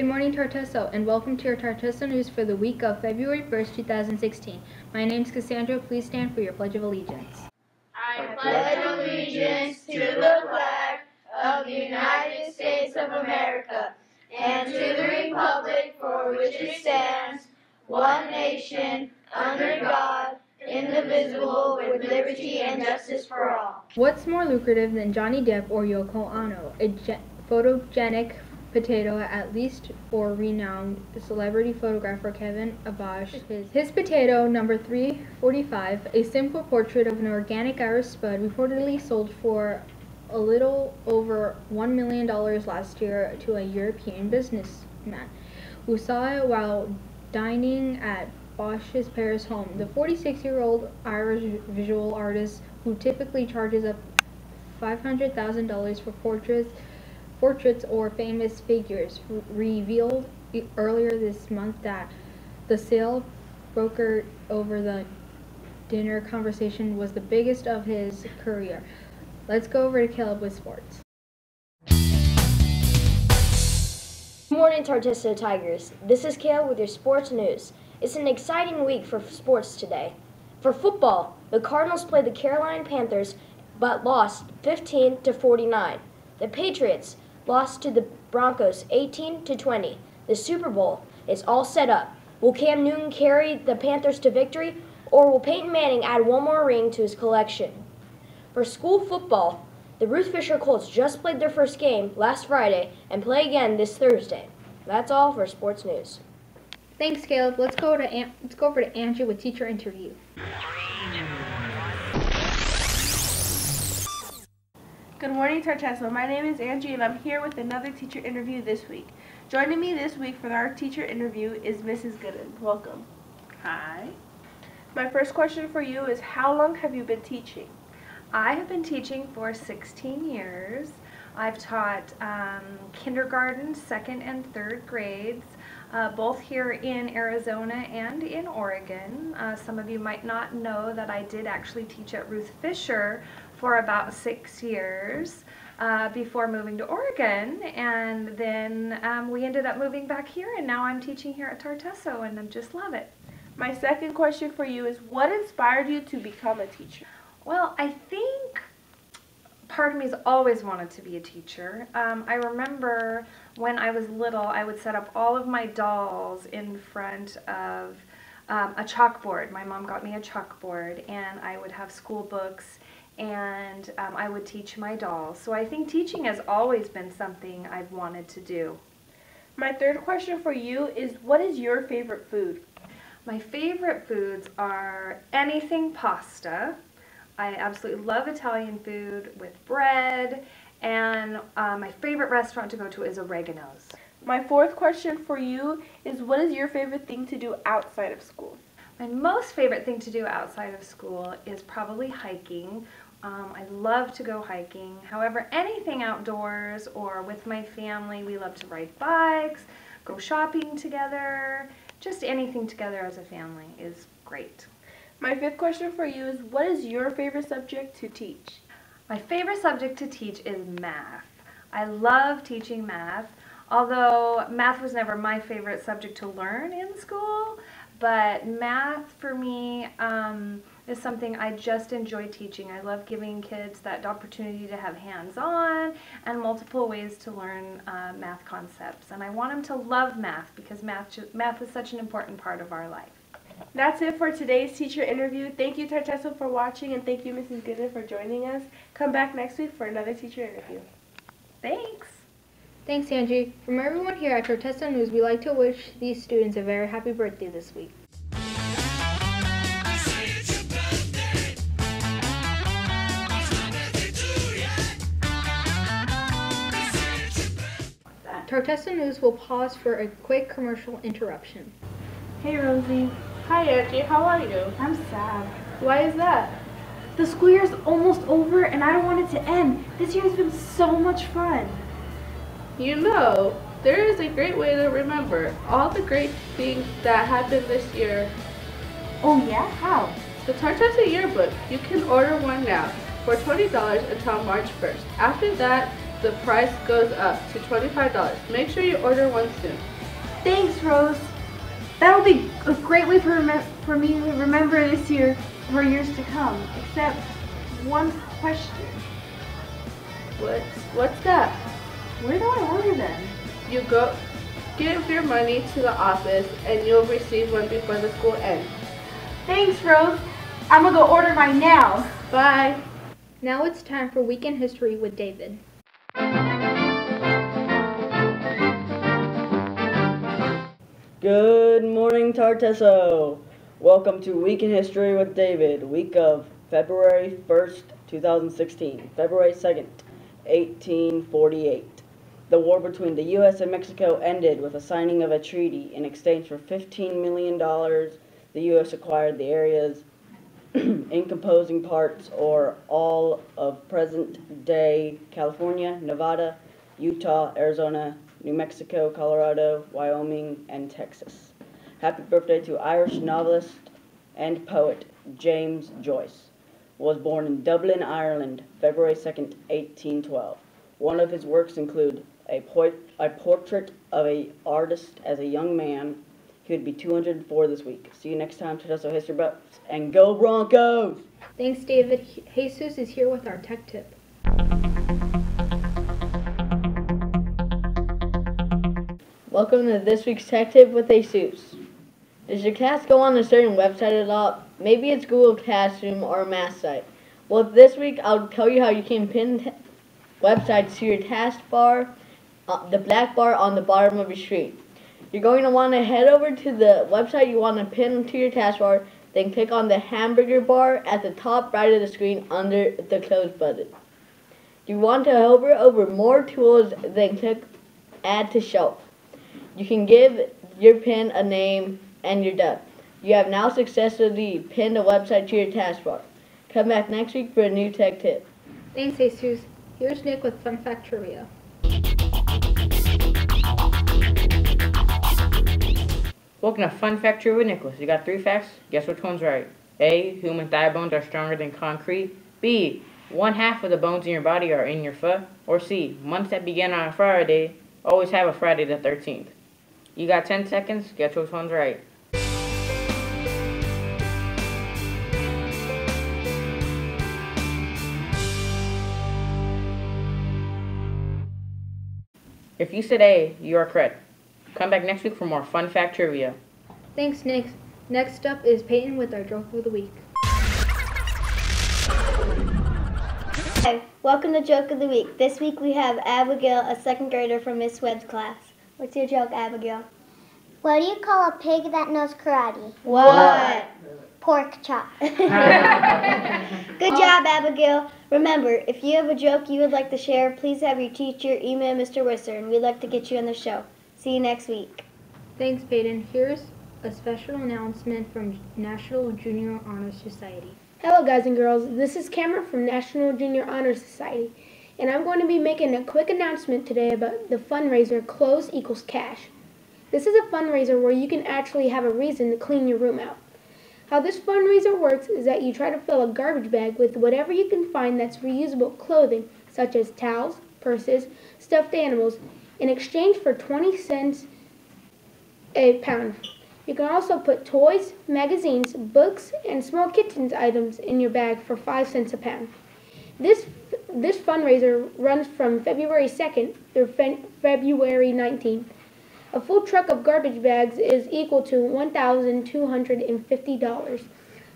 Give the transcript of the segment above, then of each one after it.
Good morning, Tartesso, and welcome to your Tartesso News for the week of February 1st, 2016. My name is Cassandra. Please stand for your Pledge of Allegiance. I pledge allegiance to the flag of the United States of America and to the republic for which it stands, one nation, under God, indivisible, with liberty and justice for all. What's more lucrative than Johnny Depp or Yoko Ono? A photogenic potato, at least for renowned celebrity photographer Kevin Abash. His potato, number 345, a simple portrait of an organic Irish spud, reportedly sold for a little over $1 million last year to a European businessman who saw it while dining at Bosch's Paris home. The 46-year-old Irish visual artist, who typically charges up $500,000 for portraits or famous figures, revealed earlier this month that the sale brokered over the dinner conversation was the biggest of his career. Let's go over to Caleb with sports. Good morning, Tartesso Tigers. This is Caleb with your sports news. It's an exciting week for sports today. For football, the Cardinals played the Carolina Panthers but lost 15-49. The Patriots lost to the Broncos 18-20. The Super Bowl is all set up. Will Cam Newton carry the Panthers to victory, or will Peyton Manning add one more ring to his collection? For school football, the Ruth Fisher Colts just played their first game last Friday and play again this Thursday. That's all for sports news. Thanks, Caleb. Let's go over to Angie with teacher interview. Good morning, Tartesso. My name is Angie, and I'm here with another teacher interview this week. Joining me this week for our teacher interview is Mrs. Gooden. Welcome. Hi. My first question for you is, how long have you been teaching? I have been teaching for 16 years. I've taught kindergarten, second and third grades, both here in Arizona and in Oregon. Some of you might not know that I did actually teach at Ruth Fisher for about 6 years before moving to Oregon, and then we ended up moving back here, and now I'm teaching here at Tartesso, and I just love it. My second question for you is, what inspired you to become a teacher? Well, I think part of me has always wanted to be a teacher. I remember when I was little, I would set up all of my dolls in front of a chalkboard. My mom got me a chalkboard, and I would have school books, and I would teach my dolls. So I think teaching has always been something I've wanted to do. My third question for you is, what is your favorite food? My favorite foods are anything pasta. I absolutely love Italian food with bread, and my favorite restaurant to go to is Oregano's. My fourth question for you is, what is your favorite thing to do outside of school? My most favorite thing to do outside of school is probably hiking. I love to go hiking. However, anything outdoors or with my family, we love to ride bikes, go shopping together. Just anything together as a family is great. My fifth question for you is, what is your favorite subject to teach? My favorite subject to teach is math. I love teaching math, although math was never my favorite subject to learn in school, but math for me is something I just enjoy teaching. I love giving kids that opportunity to have hands-on and multiple ways to learn math concepts. And I want them to love math because math is such an important part of our life. That's it for today's teacher interview. Thank you, Tartesso, for watching, and thank you, Mrs. Gooden, for joining us. Come back next week for another teacher interview. Thanks. Thanks, Angie. From everyone here at Tartesso News, we'd like to wish these students a very happy birthday this week. Tartesso News will pause for a quick commercial interruption. Hey, Rosie. Hi, Angie. How are you? I'm sad. Why is that? The school year's almost over and I don't want it to end. This year has been so much fun. You know, there is a great way to remember all the great things that happened this year. Oh yeah? How? The Tartesso Yearbook. You can order one now for $20 until March 1st. After that, the price goes up to $25. Make sure you order one soon. Thanks, Rose. That'll be a great way for me to remember this year for years to come. Except one question. What's that? Where do I order them? You go give your money to the office and you'll receive one before the school ends. Thanks, Rose. I'm gonna go order mine now. Bye. Now it's time for Week in History with David. Good morning, Tartesso. Welcome to Week in History with David, week of February 1st, 2016, February 2nd, 1848. The war between the U.S. and Mexico ended with a signing of a treaty. In exchange for $15 million, the U.S. acquired the areas encompassing parts or all of present-day California, Nevada, Utah, Arizona, New Mexico, Colorado, Wyoming, and Texas. Happy birthday to Irish novelist and poet James Joyce. Was born in Dublin, Ireland, February 2nd, 1812. One of his works include a portrait of an artist as a young man. He would be 204 this week. See you next time, Tartesso History Buffs, and go Broncos! Thanks, David. Jesus is here with our tech tip. Welcome to this week's Tech Tip with Jesus. Does your class go on a certain website a lot? Maybe it's Google Classroom or a math site. Well, this week I'll tell you how you can pin websites to your taskbar, the black bar on the bottom of your screen. You're going to want to head over to the website you want to pin to your taskbar, then click on the hamburger bar at the top right of the screen under the close button. You want to hover over more tools, then click Add to Shelf. You can give your pin a name and you're done. You have now successfully pinned a website to your taskbar. Come back next week for a new tech tip. Thanks, Jesus. Here's Nick with Fun Fact Trivia. Welcome to Fun Fact Trivia with Nicholas. You got 3 facts. Guess which one's right? A. Human thigh bones are stronger than concrete. B. 1/2 of the bones in your body are in your foot. Or C. Months that begin on a Friday always have a Friday the 13th. You got 10 seconds. Guess which one's right? If you said A, you are correct. Come back next week for more Fun Fact Trivia. Thanks, Nick. Next up is Peyton with our joke of the week. Hi, welcome to Joke of the Week. This week we have Abigail, a 2nd grader from Miss Webb's class. What's your joke, Abigail? What do you call a pig that knows karate? What? Pork chop. Good job, Abigail. Remember, if you have a joke you would like to share, please have your teacher email Mr. Wisser, and we'd like to get you on the show. See you next week. Thanks, Peyton. Here's a special announcement from National Junior Honor Society. Hello guys and girls, this is Cameron from National Junior Honor Society, and I'm going to be making a quick announcement today about the fundraiser Clothes Equals Cash. This is a fundraiser where you can actually have a reason to clean your room out. How this fundraiser works is that you try to fill a garbage bag with whatever you can find that's reusable clothing, such as towels, purses, stuffed animals, in exchange for 20 cents a pound. You can also put toys, magazines, books, and small kitchen items in your bag for 5 cents a pound. This fundraiser runs from February 2nd through February 19th. A full truck of garbage bags is equal to $1,250.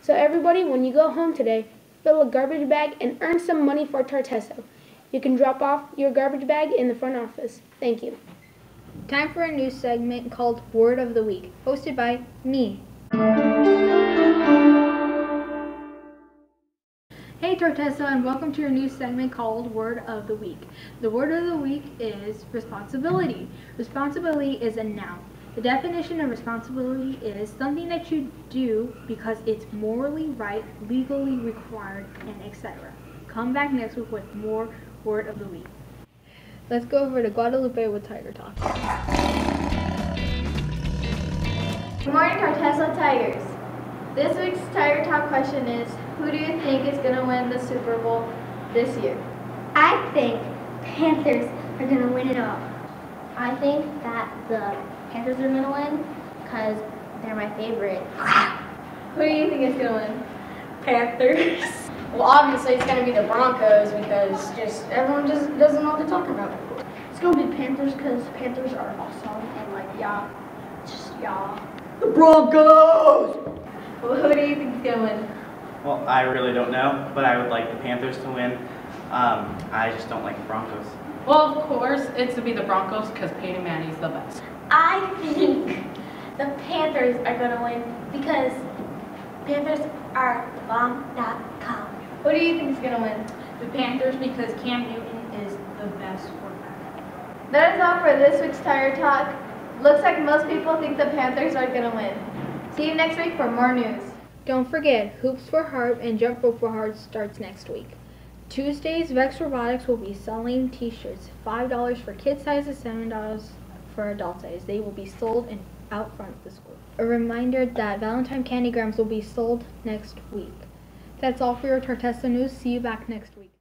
So everybody, when you go home today, fill a garbage bag and earn some money for Tartesso. You can drop off your garbage bag in the front office. Thank you. Time for a new segment called Word of the Week, hosted by me. Hey Tartesso, and welcome to your new segment called Word of the Week. The word of the week is responsibility. Responsibility is a noun. The definition of responsibility is something that you do because it's morally right, legally required, and etc. Come back next week with more Word of the Week. Let's go over to Guadalupe with Tiger Talk. Good morning, Tartesso Tigers. This week's Tiger Talk question is, who do you think is going to win the Super Bowl this year? I think Panthers are going to win it all. I think that the Panthers are gonna win because they're my favorite. Who do you think is going to win? Panthers. Well, obviously it's going to be the Broncos because everyone just doesn't know what they're talking about. It's gonna be Panthers because Panthers are awesome and like yeah. The Broncos! Well, who do you think is going to win? Well, I really don't know, but I would like the Panthers to win. I just don't like the Broncos. Well, of course, it's to be the Broncos because Peyton Manning's the best. I think the Panthers are gonna win because Panthers are bomb.com. Who do you think is going to win? The Panthers because Cam Newton is the best quarterback. That is all for this week's Tiger Talk. Looks like most people think the Panthers are going to win. See you next week for more news. Don't forget, Hoops for Heart and Jump Rope for Heart starts next week. Tuesdays, Vex Robotics will be selling t-shirts, $5 for kid sizes, $7 for adult size. They will be sold out front of the school. A reminder that Valentine Candygrams will be sold next week. That's all for your Tartessa News. See you back next week.